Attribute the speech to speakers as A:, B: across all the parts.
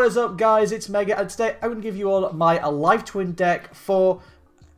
A: What is up, guys? It's Mega, and today I'm going to give you all my Live Twin deck for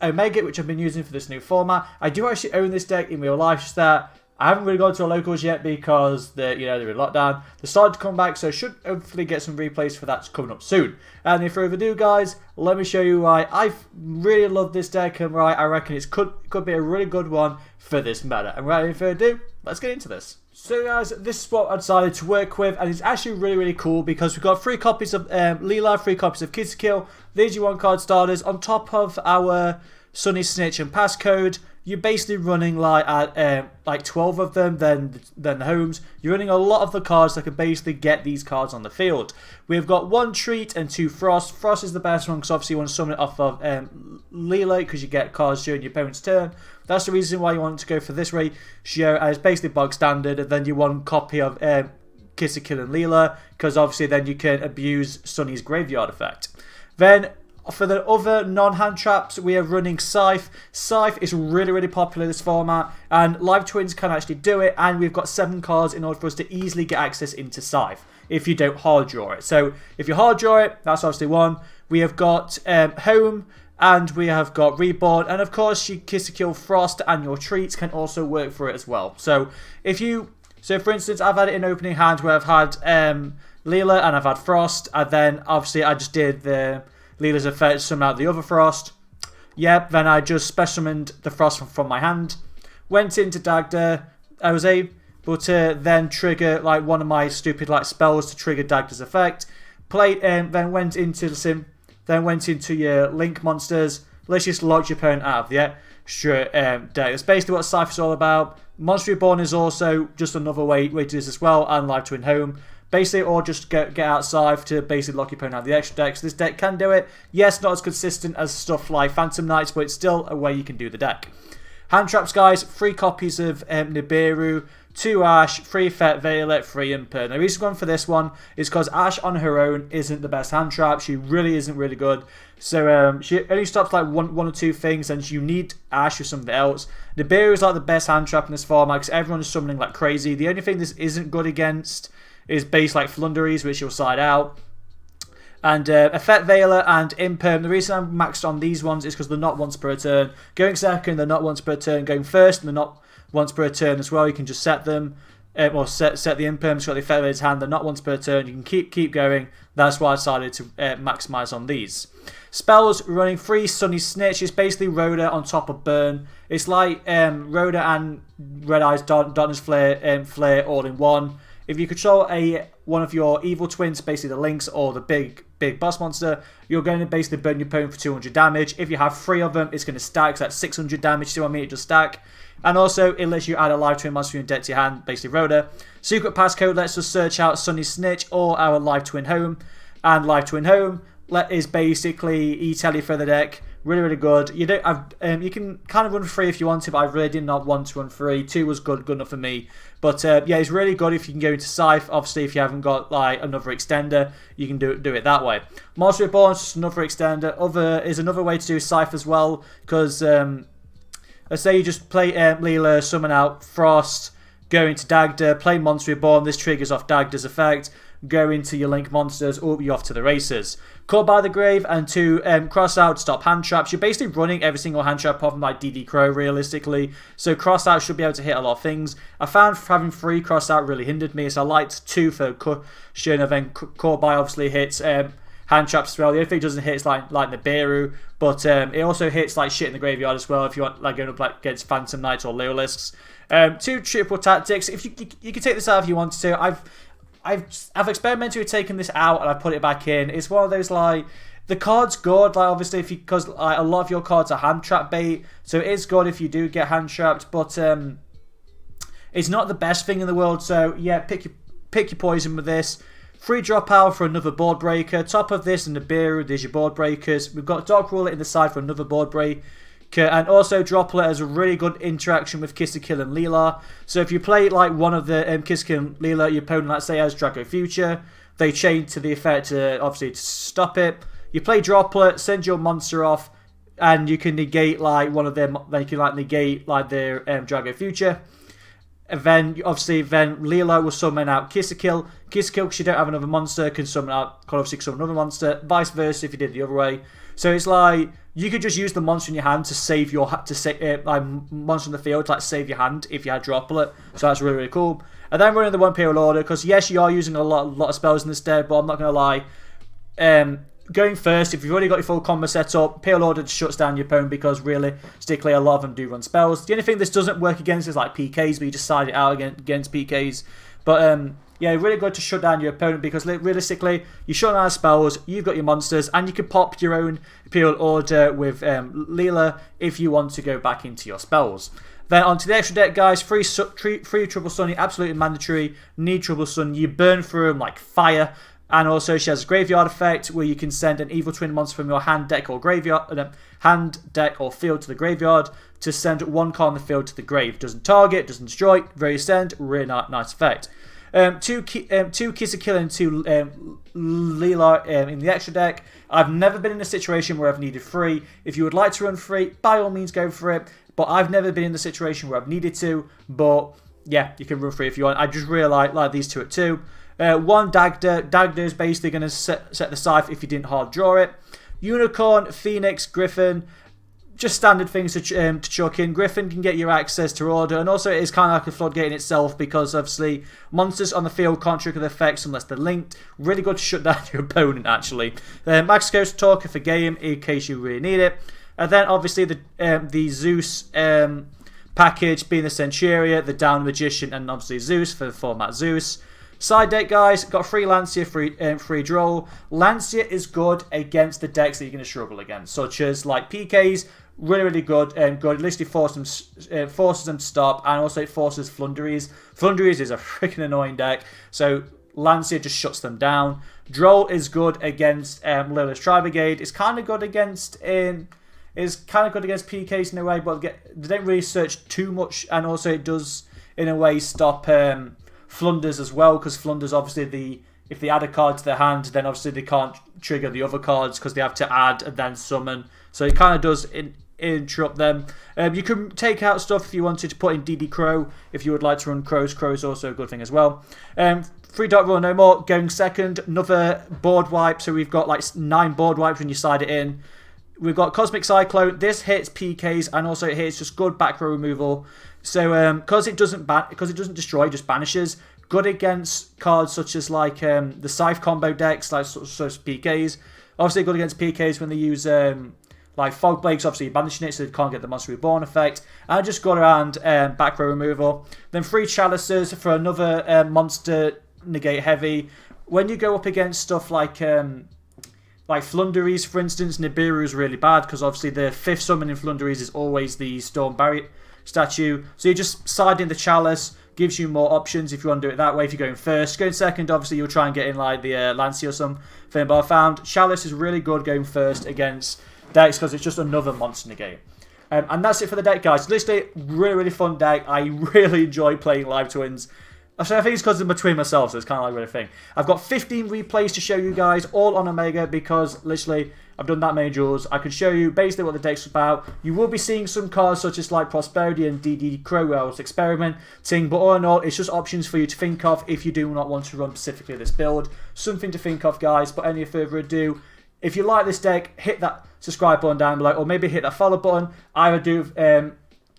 A: Omega, which I've been using for this new format. I do actually own this deck in real life, just that I haven't really gone to locals yet because they're in lockdown. They're starting to come back, so I should hopefully get some replays for that coming up soon. And if further ado, guys, let me show you why I really love this deck and why I reckon it could be a really good one for this meta. And without any further ado, let's get into this. So guys, this is what I decided to work with, and it's actually really cool because we've got 3 copies of Leela, 3 copies of Kill. These are 1-card starters on top of our Sunny Snitch and Passcode. You're basically running like 12 of them, then the homes. You're running a lot of the cards that can basically get these cards on the field. We've got 1 Treat and 2 Frost. Frost is the best one because obviously you want to summon it off of Leela because you get cards during your opponent's turn. That's the reason why you want to go for this ratio, and it's basically bog standard. And then you want a copy of Kill and Leela because obviously then you can abuse Sunny's graveyard effect. Then for the other non-hand traps, we are running Scythe. Scythe is really popular in this format, and Live Twins can actually do it, and we've got 7 cards in order for us to easily get access into Scythe if you don't hard draw it. So if you hard draw it, that's obviously 1. We have got Home, and we have got Reborn, and of course your Kill Frost and your Treats can also work for it as well. So for instance, I've had it in opening hand where I've had Leela and I've had Frost, and then obviously I just did the Leela's effect, summon out the other Frost. Yep, then I just special summoned the Frost from my hand. Went into Dagda. I was able to then trigger like one of my stupid spells to trigger Dagda's effect. Played, then went into your Link monsters. Let's just lock your opponent out of the extra deck. That's basically what Scythe is all about. Monster Reborn is also just another way to do this as well, and Live Twin Home. Basically, or just get out Scythe to basically lock your opponent out of the extra deck. So this deck can do it. Yes, not as consistent as stuff like Phantom Knights, but it's still a way you can do the deck. Hand traps, guys. 3 copies of Nibiru, 2 Ash, 3 Fet Violet, 3 Imper. Now, the reason I'm going for this one is because Ash on her own isn't the best hand trap. She really isn't really good. So she only stops like one or 2 things, and you need Ash or something else. Nibiru is like the best hand trap in this format because everyone is summoning like crazy. The only thing this isn't good against is base like Flunderies, which you'll side out. And Effect Veiler and Imperm. The reason I'm maxed on these ones is because they're not once per turn. Going second, they're not once per turn. Going first, they're not once per turn as well. You can just set them, or set the Imperm. So got the Effect Veiler's hand. They're not once per turn. You can keep going. That's why I decided to maximize on these. Spells, running 3 Sunny Snitch. It's basically Rhoda on top of Burn. It's like Rhoda and Red Eyes Darkness Flare all in one. If you control one of your evil twins, basically the Lynx or the big boss monster, you're going to basically burn your opponent for 200 damage. If you have 3 of them, it's going to stack, so that's 600 damage. See what I mean? It just stack. And also, it lets you add a Live Twin monster in deck to your hand, basically Rhoda. Secret Passcode lets us search out Sunny Snitch or our Live Twin Home. And Live Twin Home is basically E-Telly for the deck. Really good. You don't have, you can kind of run 3 if you want to, but I really did not want to run 3. 2 was good enough for me. But yeah, it's really good if you can go into Scythe. Obviously, if you haven't got like another extender, you can do it that way. Monster Reborn is just another extender. Is another way to do Scythe as well, because let's say you just play Leela, summon out Frost, go into Dagda, play Monster Reborn. This triggers off Dagda's effect. Go into your Link monsters, or you're off to the races. Caught by the Grave and 2 Cross Out to stop hand traps. You're basically running every single hand trap apart from like DD Crow realistically. So Cross Out should be able to hit a lot of things. I found having 3 Cross Out really hindered me, so I liked 2 for cushion, and then Caught by obviously hits hand traps as well. The only thing it doesn't hit is like Nibiru, but it also hits like shit in the graveyard as well if you want like going up like against Phantom Knights or Leolisks. 2 triple tactics. If you can take this out if you wanted to. I've experimentally taken this out and I put it back in. It's one of those like the card's good, like obviously because like, a lot of your cards are hand trap bait, so it is good if you do get hand trapped, but it's not the best thing in the world. So yeah, pick your poison with this. 3 drop out for another board breaker. Top of this and the Nibiru, there's your board breakers. We've got Dark Ruler in the side for another board break. And also Droplet has a really good interaction with Kill and Leela. So if you play like one of the Kill and Leela, your opponent, let's say, has Draco Future, they chain to the effect to obviously to stop it. You play Droplet, send your monster off, and you can negate like one of them. They can like negate like their Draco Future. then obviously Leela will summon out Kiss a Kill. Kiss a Kill, because you don't have another monster, can obviously summon another monster. Vice versa if you did the other way. So it's like you could just use the monster in your hand to save your monster in the field to like save your hand if you had Droplet. So that's really cool. And then we're in the one period order because yes, you are using a lot of spells in this deck, but I'm not gonna lie. Going first, if you've already got your full combo set up, Pale Order shuts down your opponent because realistically a lot of them do run spells. The only thing this doesn't work against is like PKs, but you just side it out against PKs. But yeah, really good to shut down your opponent because realistically, you shut down spells, you've got your monsters, and you can pop your own Imperial Order with Leela if you want to go back into your spells. Then onto the extra deck, guys. Free Trouble Sun, absolutely mandatory. Need Trouble Sun, you burn through them like fire. And also she has a graveyard effect where you can send an evil twin monster from your hand, deck, or field to the graveyard to send one card on the field to the grave. Doesn't target, doesn't destroy, very send, really nice effect. Two Kiss a Kill and two Leela in the extra deck. I've never been in a situation where I've needed 3. If you would like to run 3, by all means go for it. But I've never been in the situation where I've needed to. But yeah, you can run 3 if you want. I just really like these two at 2. One Dagda. Dagda is basically going to set the scythe if you didn't hard draw it. Unicorn, Phoenix, Griffin. Just standard things to chuck in. Griffin can get your access to order, and also it is kind of like a floodgate in itself because obviously monsters on the field can't trigger the effects unless they're linked. Really good to shut down your opponent actually. Max Ghost Talker for game in case you really need it. And then obviously the Zeus package being the Centuria, the Down Magician, and obviously Zeus for the format Zeus. Side deck, guys, got free Lancia, free Droll. Lancia is good against the decks that you're going to struggle against, such as like PKs, really good. Good. Literally forces them to stop, and also it forces Flunderies. Flunderies is a freaking annoying deck, so Lancia just shuts them down. Droll is good against Lilith's Tri-Brigade. It's kind of good against PKs in a way, but they don't really search too much, and also it does in a way stop Flunders as well, because Flunders obviously if they add a card to their hand, then obviously they can't trigger the other cards because they have to add and then summon. So it kind of does interrupt them. You can take out stuff if you wanted to put in DD Crow if you would like to run Crows. Crow is also a good thing as well. 3-dot rule no more. Going second, another board wipe. So we've got like 9 board wipes when you slide it in. We've got Cosmic Cyclone. This hits PKs and also it hits just good back row removal. So because it doesn't destroy, it just banishes. Good against cards such as like the Scythe combo decks, like such as PKs. Obviously good against PKs when they use like Fog Blades. Obviously you're banishing it, so they can't get the Monster Reborn effect. And I just got around back row removal. Then 3 Chalices for another monster negate heavy. When you go up against stuff like Flunderies, for instance, Nibiru is really bad because obviously the 5th summon in Flunderies is always the Storm Barrier statue. So you just side in the Chalice, gives you more options if you want to do it that way if you're going first. Going second, obviously you'll try and get in like the Lancia or something. But I found Chalice is really good going first against decks because it's just another monster negate. And that's it for the deck, guys. Literally, really fun deck. I really enjoy playing Live Twins. Actually, I think it's because I'm a twin myself, so it's kind of like a really thing. I've got 15 replays to show you guys, all on Omega, because literally I've done that many duels. I can show you basically what the deck's about. You will be seeing some cards such as like Prosperity and DD Crow where I was experimenting, but all in all, it's just options for you to think of if you do not want to run specifically this build. Something to think of, guys, but any further ado, if you like this deck, hit that subscribe button down below, or maybe hit that follow button. Either do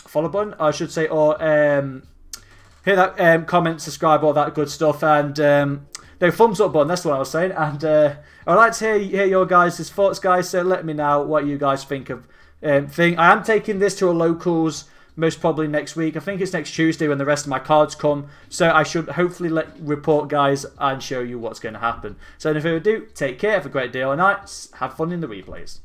A: follow button, I should say, or hit that comment, subscribe, all that good stuff, and the thumbs up button, that's what I was saying. And I'd like to hear your guys' thoughts, guys, so let me know what you guys think of thing. I am taking this to a locals most probably next week. I think it's next Tuesday when the rest of my cards come, so I should hopefully report, guys, and show you what's going to happen. So if further ado, take care, have a great day or night, have fun in the replays.